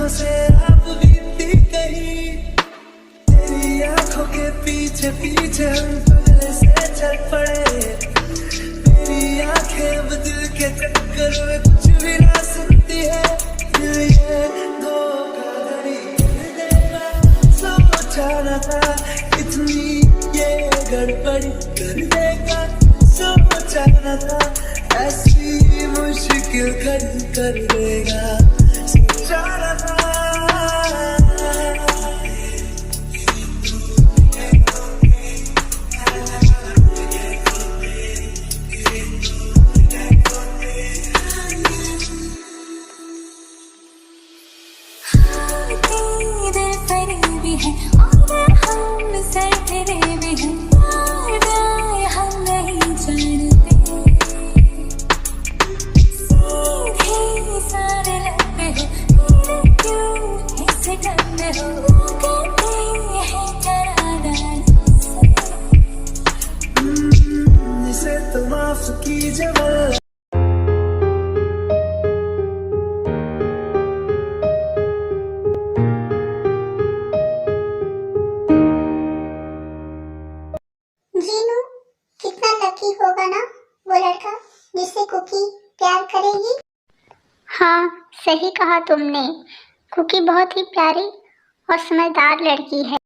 से आप बीती कहीं, तेरी आंखों के पीछे पीछे हम पहले से चल पड़े। मेरी आंखें अब दिल के चक्कर में कुछ भी ना सुनती है। दिल ये धोखाधड़ी कर देगा, सोचा न था इतनी ये गड़बड़ी कर देगा। सोचा न था ऐसी मुश्किल खड़ी कर देगा। सोचा न था। इसे तो माफ कीजिए। जीनू कितना लकी होगा ना वो लड़का जिससे कुकी प्यार करेगी। हाँ, सही कहा तुमने। कुकी बहुत ही प्यारी और समझदार लड़की है।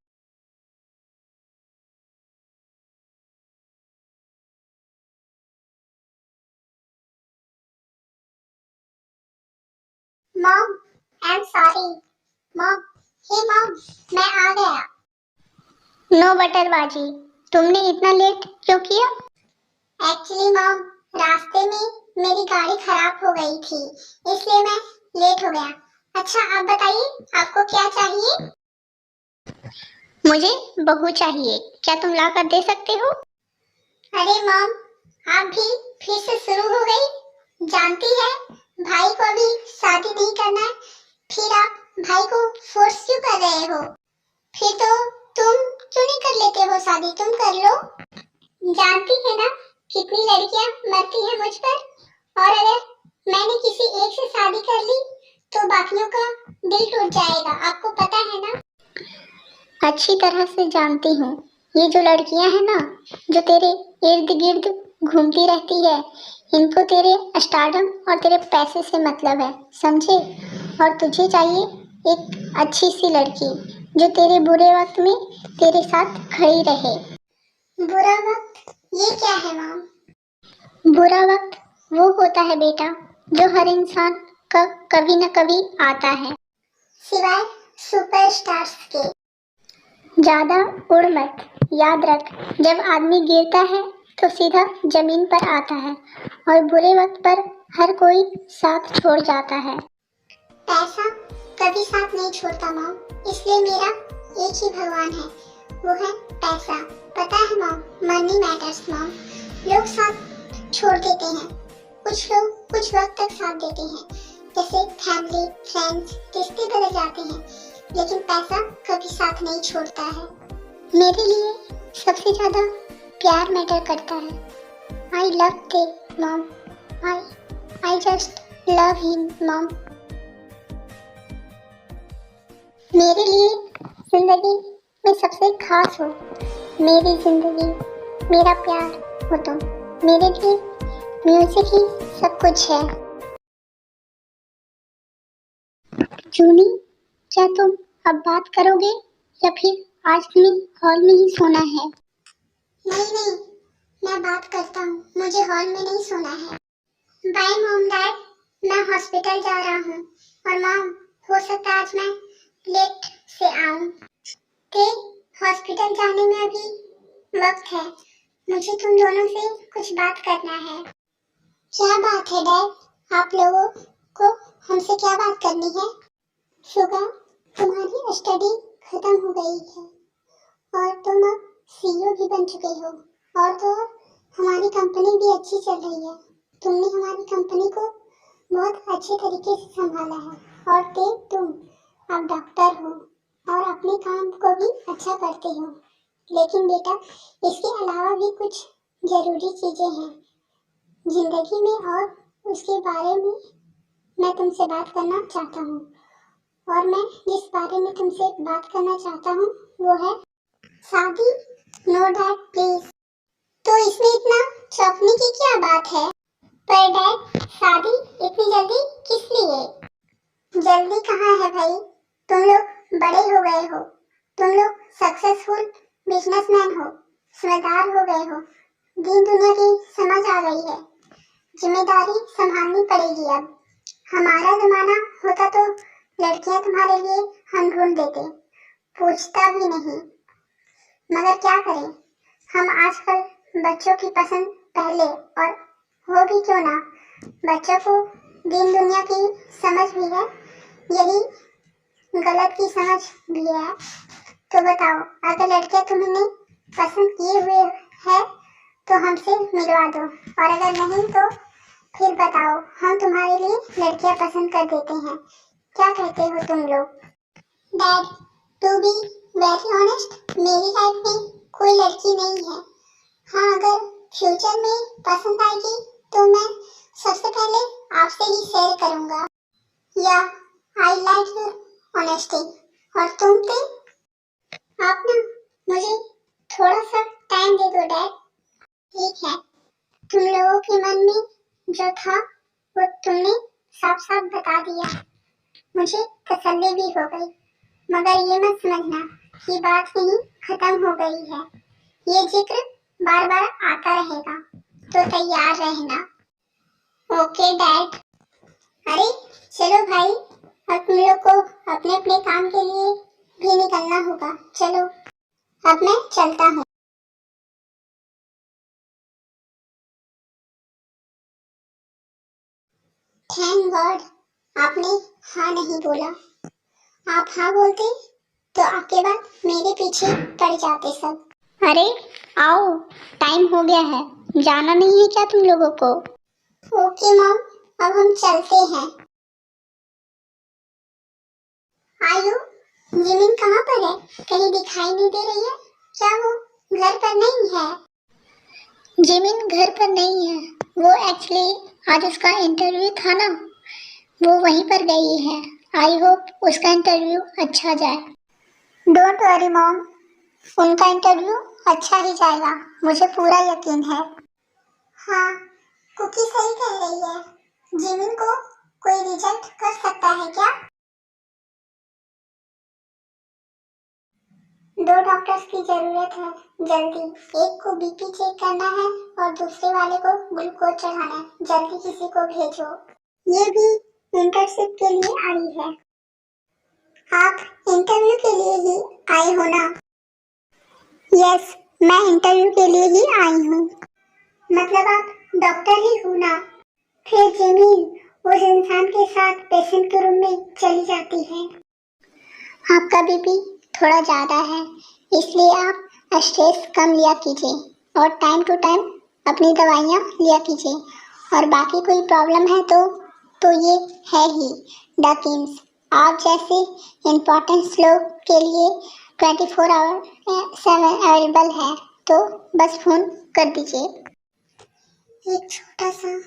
Mom, I am sorry. Mom, hey mom, मैं आ गया। नो बटरबाजी, तुमने इतना लेट क्यों किया? एक्चुअली मॉम, रास्ते में मेरी गाड़ी खराब हो गई थी, इसलिए मैं लेट हो गया। अच्छा, आप बताइए आपको क्या चाहिए? मुझे बहू चाहिए, क्या तुम ला कर दे सकते हो? अरे मॉम, आप भी फिर से शुरू हो गई। जानती है भाई को अभी शादी नहीं करना है, फिर आप भाई को फोर्स क्यों कर रहे हो? फिर तो तुम क्यों नहीं कर लेते हो शादी? तुम कर लो। जानती है ना कितनी लड़कियां मरती हैं मुझ पर, और अगर मैंने किसी एक से शादी कर ली तो बाकियों का दिल टूट जाएगा, आपको पता है ना? अच्छी तरह से जानती हूँ। ये जो लड़कियां हैं ना, जो तेरे इर्द गिर्द घूमती रहती है, इनको तेरे स्टारडम और तेरे पैसे से मतलब है, समझे? और तुझे चाहिए एक अच्छी सी लड़की जो तेरे बुरे वक्त में तेरे साथ खड़ी रहे। बुरा वक्त ये क्या है मॉम? बुरा वक्त वो होता है बेटा जो हर इंसान का कभी न कभी आता है। सिवाय सुपरस्टार्स के। ज्यादा उड़ मत, याद रख, जब आदमी गिरता है तो सीधा जमीन पर आता है, और बुरे वक्त पर हर कोई साथ छोड़ जाता है। पैसा कभी साथ नहीं छोड़ता मॉम, इसलिए मेरा एक ही भगवान है, वो है पैसा। पता है मॉम, मनी मैटर्स मॉम। लोग साथ छोड़ देते हैं, कुछ लोग कुछ वक्त तक साथ देते हैं, जैसे फैमिली, फ्रेंड्स, रिश्ते बदल जाते हैं, लेकिन पैसा कभी साथ नहीं छोड़ता है। मेरे लिए सबसे ज्यादा प्यार मैटर करता है। आई लव ते mom, I just love him mom. मेरे लिए जिंदगी में सबसे खास हो, मेरी जिंदगी, मेरा प्यार हो तुम। मेरे लिए म्यूजिक ही सब कुछ है। जूनी, क्या तुम अब बात करोगे या फिर आज तुम्हें हॉल में ही सोना है? नहीं, मैं बात करता हूँ, मुझे हॉल में नहीं सोना है। बाय मॉम डैड, मैं हॉस्पिटल जा रहा हूँ, और मॉम हो सकता है आज मैं लेट से आऊँ। ते हॉस्पिटल जाने में अभी वक्त है, मुझे तुम दोनों से कुछ बात करना है। क्या बात है डैड? आप लोगों को हमसे क्या बात करनी है? सुगा, तुम्हारी स्टडी खत्म हो गई है और तुम अब सीईओ भी बन चुके हो, और तो और हमारी कंपनी भी अच्छी चल रही है। तुमने हमारी कंपनी को बहुत अच्छे तरीके से संभाला है, और तुम अब डॉक्टर हो और अपने काम को भी अच्छा करते हो। लेकिन बेटा, इसके अलावा भी कुछ जरूरी चीजें हैं जिंदगी में, और उसके बारे में मैं तुमसे बात करना चाहता हूँ। और मैं जिस बारे में तुमसे बात करना चाहता हूँ वो है शादी। No dad please. तो इसमें इतना चौंकने की क्या बात है? पर डैड, शादी इतनी जल्दी किस लिए? जल्दी कहाँ है भाई, तुम लोग बड़े हो गए हो, तुम लोग सक्सेसफुल बिजनेसमैन हो, समझदार हो गए हो, दीन दुनिया की समझ आ गई है, जिम्मेदारी संभालनी पड़ेगी अब। हमारा जमाना होता तो लड़कियां तुम्हारे लिए हम ढूंढ देते, पूछता भी नहीं। मगर क्या करें, हम आजकल बच्चों की पसंद पहले, और हो भी क्यों ना, बच्चों को दीन दुनिया की समझ भी है, यही गलत की समझ भी है। तो बताओ, अगर लड़कियां तुम्हें पसंद किए हुए है तो हमसे मिलवा दो, और अगर नहीं तो फिर बताओ, हम तुम्हारे लिए लड़कियां पसंद कर देते हैं। क्या कहते हो तुम लोग? Dad, to be very honest, मेरी लाइफ में कोई लड़की नहीं है। हाँ, अगर फ्यूचर में पसंद आएगी तो मैं सबसे पहले आपसे ही शेयर करूंगा। या आई लाइक योर ऑनेस्टी। और तुम थे, आप ना मुझे थोड़ा सा टाइम दे दो डैड। ठीक है, तुम लोगों के मन में जो था वो तुमने साफ साफ बता दिया, मुझे तसल्ली भी हो गई। मगर ये मत समझना कि बात यहीं खत्म हो गई है, ये जिक्र बार बार आता रहेगा, तो तैयार रहना। Okay dad. अरे चलो भाई, अब तुम लोग को अपने अपने काम के लिए भी निकलना होगा। चलो, अब मैं चलता हूँ। थैंक गॉड आपने हाँ नहीं बोला। आप हाँ बोलते तो आपके बाद मेरे पीछे पड़ जाते सब। अरे आओ, टाइम हो गया है, जाना नहीं है क्या तुम लोगों को? ओके मॉम, अब हम चलते हैं। आयु, जिमिन कहाँ पर है? कहीं दिखाई नहीं दे रही है। क्या वो घर पर नहीं है? जिमिन घर पर नहीं है, वो एक्चुअली आज उसका इंटरव्यू था ना, वो वहीं पर गई है। आई होप उसका इंटरव्यू अच्छा जाए। डोंट वरी मॉम, उनका इंटरव्यू अच्छा ही जाएगा, मुझे पूरा यकीन है। हाँ, कुकी सही कह रही है, जिमिन को कोई रिजेक्ट कर सकता है क्या? 2 डॉक्टर्स की जरूरत है जल्दी, एक को बीपी चेक करना है और दूसरे वाले को ग्लूकोज चढ़ाना है। जल्दी किसी को भेजो। ये भी इंटर्नशिप के लिए आई है। आप इंटरव्यू के लिए ही आए हो ना? यस, मैं इंटरव्यू के लिए ही आई हूँ। मतलब आप डॉक्टर ही हो ना? फिर जिमीन उस इंसान के साथ पेशेंट के रूम में चली जाती है। आपका बीपी थोड़ा ज़्यादा है, इसलिए आप स्ट्रेस कम लिया कीजिए और टाइम टू टाइम अपनी दवाइयाँ लिया कीजिए। और बाकी कोई प्रॉब्लम है तो ये है ही डकिंस, आप जैसे इम्पोर्टेंट लोग के लिए 24/7 अवेलेबल है, तो बस फ़ोन कर दीजिए। एक छोटा सा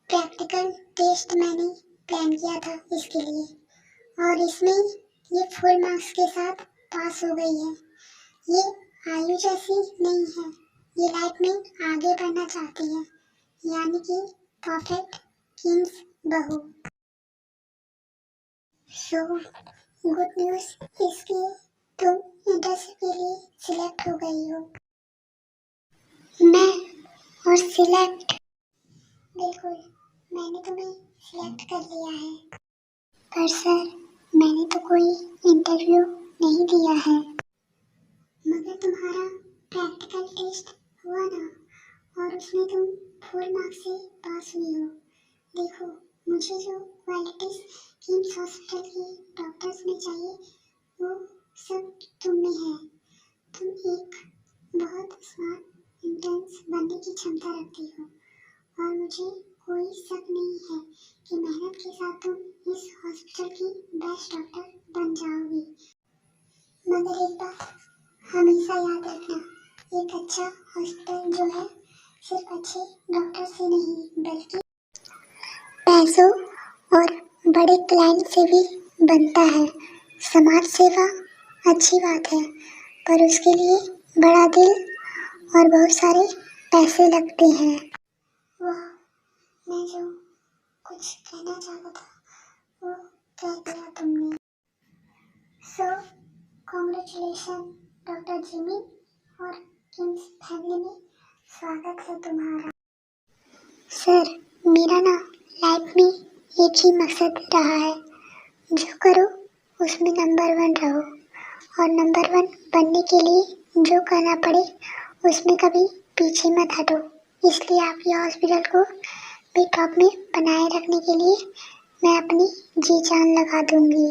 प्रैक्टिकल टेस्ट मैंने प्लान किया था इसके लिए, और इसमें ये फुल मार्क्स के साथ पास हो गई है। ये आयु जैसी नहीं है, ये लाइफ में आगे बढ़ना चाहती है, यानी कि परफेक्ट किंग्स बहू। सो गुड न्यूज़ इसके, तुम इंटर्नशिप के लिए सिलेक्ट हो गई हो। मैं और सिलेक्ट? बिल्कुल, मैंने तुम्हें सिलेक्ट कर लिया है। पर सर, मैंने तो कोई इंटरव्यू नहीं दिया है। मगर तुम्हारा प्रैक्टिकल टेस्ट हुआ ना, और उसमें तुम फुल मार्क्स से पास हुई हो। देखो, मुझे जो क्वालिटीज किम्स हॉस्पिटल के डॉक्टर्स में चाहिए वो सब तुम में है। तुम एक बहुत स्मार्ट इंटर्न्स बनने की क्षमता रखती हो, और मुझे कोई शक नहीं है कि मेहनत के साथ तुम इस हॉस्पिटल की बेस्ट डॉक्टर बन जाओगी। मगर एक बात हमेशा याद रखना, एक अच्छा हॉस्पिटल जो है सिर्फ अच्छे डॉक्टर से नहीं बल्कि पैसों और बड़े क्लाइंट से भी बनता है। समाज सेवा अच्छी बात है, पर उसके लिए बड़ा दिल और बहुत सारे पैसे लगते हैं। वाह, मैं जो कुछ कहना चाहता था वो कह दिया तुमने। सो कॉन्ग्रेचुलेशन डॉक्टर जिमी और किम्स फैमिली में स्वागत है तुम्हारा। सर, मेरा ना लाइफ में एक ही मकसद रहा है, जो करो उसमें नंबर 1 रहो, और नंबर 1 बनने के लिए जो करना पड़े उसमें कभी पीछे मत हटो। इसलिए आपके हॉस्पिटल को भी टॉप में बनाए रखने के लिए मैं अपनी जी जान लगा दूंगी।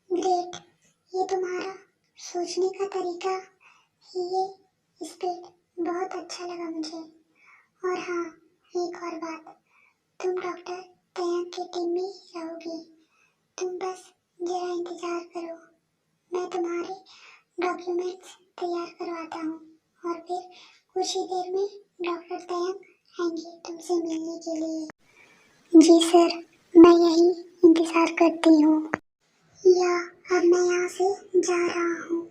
ग्रेट, ये तुम्हारा सोचने का तरीका ही, ये स्पीड बहुत अच्छा लगा मुझे। और हाँ, एक और बात, तुम डॉक्टर तयंग की टीम में रहोगी। तुम बस जरा इंतजार करो, मैं तुम्हारे डॉक्यूमेंट्स तैयार करवाता हूँ और फिर कुछ ही देर में डॉक्टर तयंग आएंगे तुमसे मिलने के लिए। जी सर, मैं यही इंतजार करती हूँ, या अब मैं यहाँ से जा रहा हूँ।